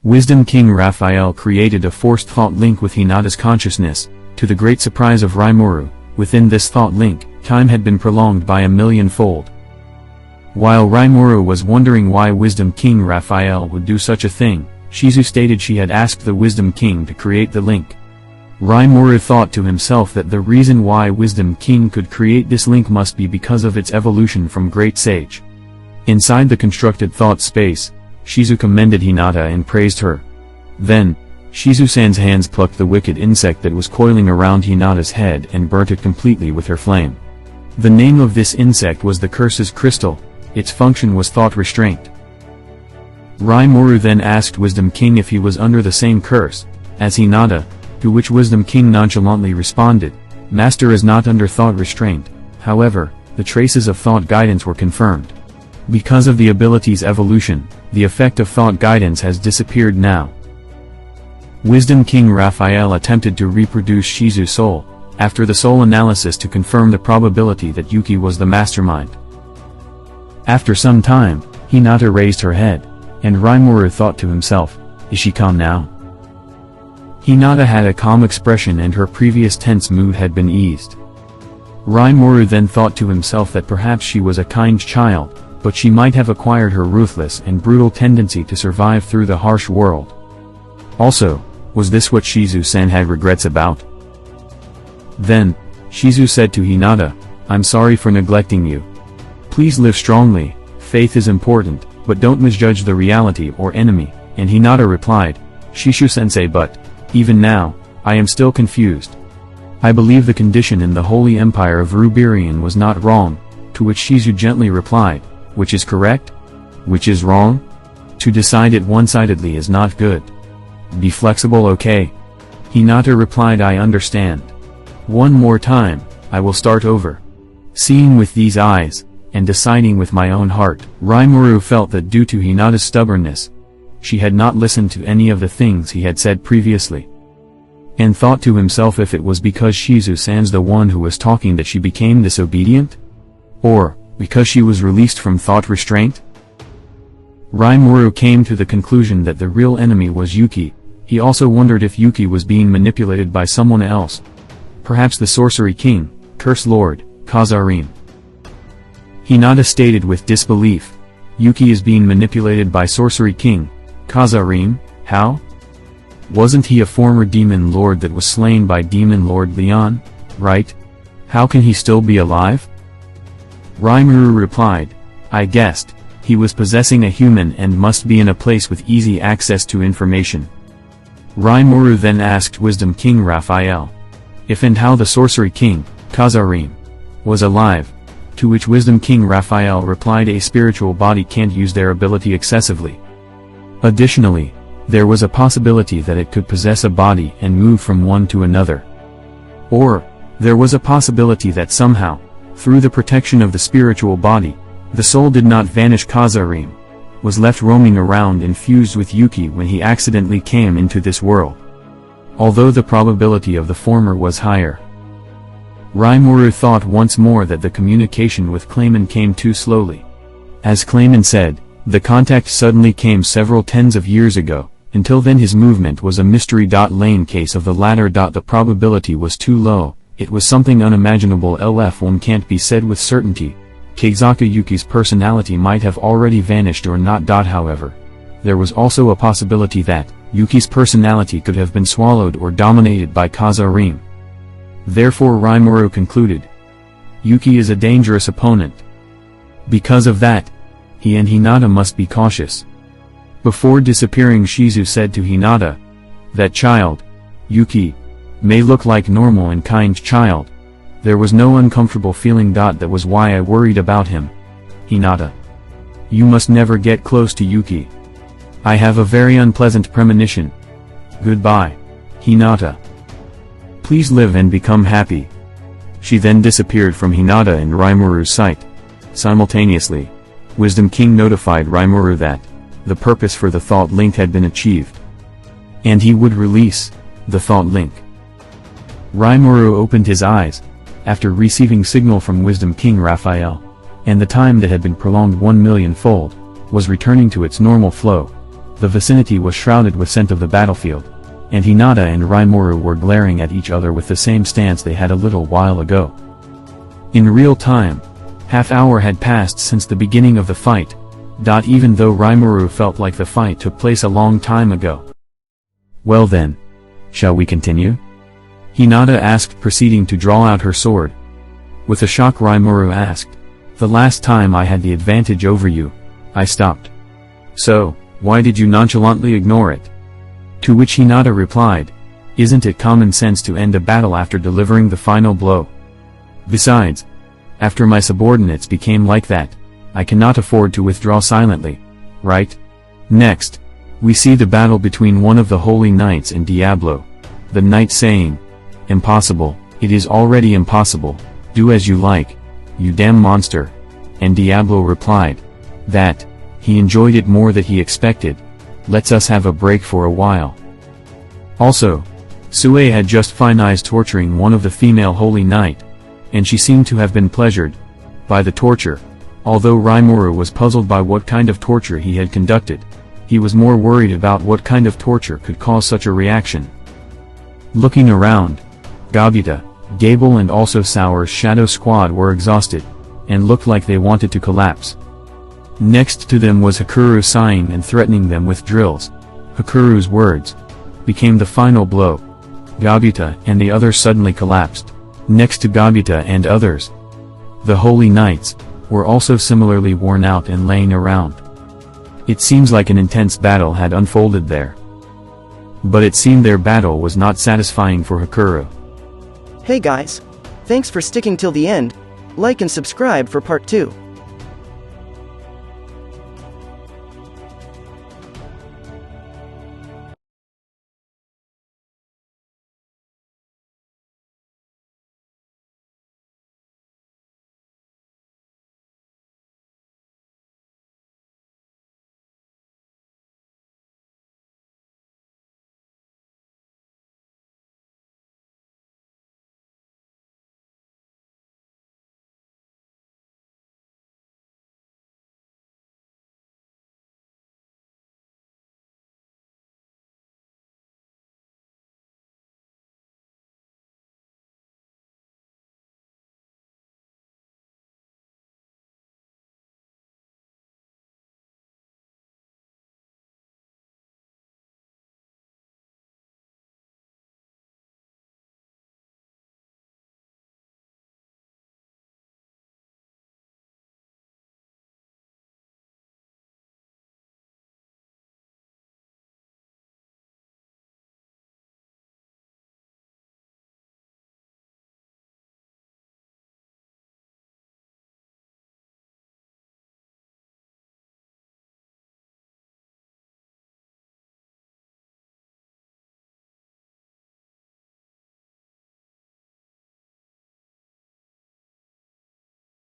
Wisdom King Raphael created a forced thought link with Hinata's consciousness, to the great surprise of Rimuru. Within this thought link, time had been prolonged by 1,000,000-fold. While Rimuru was wondering why Wisdom King Raphael would do such a thing, Shizue stated she had asked the Wisdom King to create the link. Rimuru thought to himself that the reason why Wisdom King could create this link must be because of its evolution from Great Sage. Inside the constructed thought space, Shizue commended Hinata and praised her. Then, Shizue-san's hands plucked the wicked insect that was coiling around Hinata's head and burnt it completely with her flame. The name of this insect was the Curse's Crystal. Its function was thought restraint. Rimuru then asked Wisdom King if he was under the same curse as Hinata, to which Wisdom King nonchalantly responded, "Master is not under thought restraint." However, the traces of thought guidance were confirmed. Because of the ability's evolution, the effect of thought guidance has disappeared now. Wisdom King Raphael attempted to reproduce Shizue's soul, after the soul analysis to confirm the probability that Yuki was the mastermind. After some time, Hinata raised her head, and Rimuru thought to himself, "Is she calm now?" Hinata had a calm expression and her previous tense mood had been eased. Rimuru then thought to himself that perhaps she was a kind child, but she might have acquired her ruthless and brutal tendency to survive through the harsh world. Also, was this what Shizue-san had regrets about? Then, Shizue said to Hinata, "I'm sorry for neglecting you. Please live strongly, faith is important, but don't misjudge the reality or enemy." And Hinata replied, "Shishu-sensei, but, even now, I am still confused. I believe the condition in the Holy Empire of Ruberian was not wrong," to which Shizue gently replied, "Which is correct? Which is wrong? To decide it one-sidedly is not good. Be flexible, okay?" Hinata replied, "I understand. One more time, I will start over." Seeing with these eyes, and deciding with my own heart, Rimuru felt that due to Hinata's stubbornness, she had not listened to any of the things he had said previously. And thought to himself if it was because Shizue-san's the one who was talking that she became disobedient? Or, because she was released from thought restraint? Rimuru came to the conclusion that the real enemy was Yuki. He also wondered if Yuki was being manipulated by someone else. Perhaps the Sorcery King, Curse Lord, Kazarim. Hinata stated with disbelief, "Yuki is being manipulated by Sorcery King, Kazarim, how? Wasn't he a former demon lord that was slain by Demon Lord Leon, right? How can he still be alive?" Rimuru replied, "I guessed, he was possessing a human and must be in a place with easy access to information." Rimuru then asked Wisdom King Raphael, if and how the Sorcery King, Kazarim, was alive, to which Wisdom King Raphael replied, "A spiritual body can't use their ability excessively. Additionally, there was a possibility that it could possess a body and move from one to another. Or, there was a possibility that somehow, through the protection of the spiritual body, the soul did not vanish. Kazarim was left roaming around and fused with Yuki when he accidentally came into this world. Although the probability of the former was higher." Rimuru thought once more that the communication with Clayman came too slowly. As Clayman said, the contact suddenly came several tens of years ago. Until then his movement was a mystery. In case of the latter. The probability was too low, it was something unimaginable. One can't be said with certainty. Kazaka Yuki's personality might have already vanished or not. However, there was also a possibility that Yuki's personality could have been swallowed or dominated by Kazarim. Therefore Rimuru concluded, Yuki is a dangerous opponent. Because of that, he and Hinata must be cautious. Before disappearing, Shizue said to Hinata, "That child, Yuki, may look like normal and kind child. There was no uncomfortable feeling. That was why I worried about him. Hinata, you must never get close to Yuki. I have a very unpleasant premonition. Goodbye, Hinata. Please live and become happy." She then disappeared from Hinata and Rimuru's sight. Simultaneously, Wisdom King notified Rimuru that the purpose for the thought link had been achieved, and he would release the thought link. Rimuru opened his eyes, after receiving signal from Wisdom King Raphael, and the time that had been prolonged 1,000,000-fold, was returning to its normal flow. The vicinity was shrouded with scent of the battlefield, and Hinata and Rimuru were glaring at each other with the same stance they had a little while ago. In real time, half-hour had passed since the beginning of the fight, even though Rimuru felt like the fight took place a long time ago. "Well then, shall we continue?" Hinata asked, proceeding to draw out her sword. With a shock, Rimuru asked, "The last time I had the advantage over you, I stopped. So, why did you nonchalantly ignore it?" To which Hinata replied, "Isn't it common sense to end a battle after delivering the final blow? Besides, after my subordinates became like that, I cannot afford to withdraw silently, right?" Next, we see the battle between one of the holy knights and Diablo, the knight saying, "Impossible, it is already impossible, do as you like, you damn monster," and Diablo replied, that, he enjoyed it more than he expected, "Let's us have a break for a while." Also, Sue had just finished torturing one of the female holy knight, and she seemed to have been pleasured by the torture. Although Rimuru was puzzled by what kind of torture he had conducted, he was more worried about what kind of torture could cause such a reaction. Looking around, Gabuta, Gable and also Sour's shadow squad were exhausted, and looked like they wanted to collapse. Next to them was Hakuru sighing and threatening them with drills. Hakuru's words became the final blow. Gabuta and the others suddenly collapsed. Next to Gabuta and others, the holy knights were also similarly worn out and laying around. It seems like an intense battle had unfolded there. But it seemed their battle was not satisfying for Hakuru. Hey guys! Thanks for sticking till the end. Like and subscribe for part 2.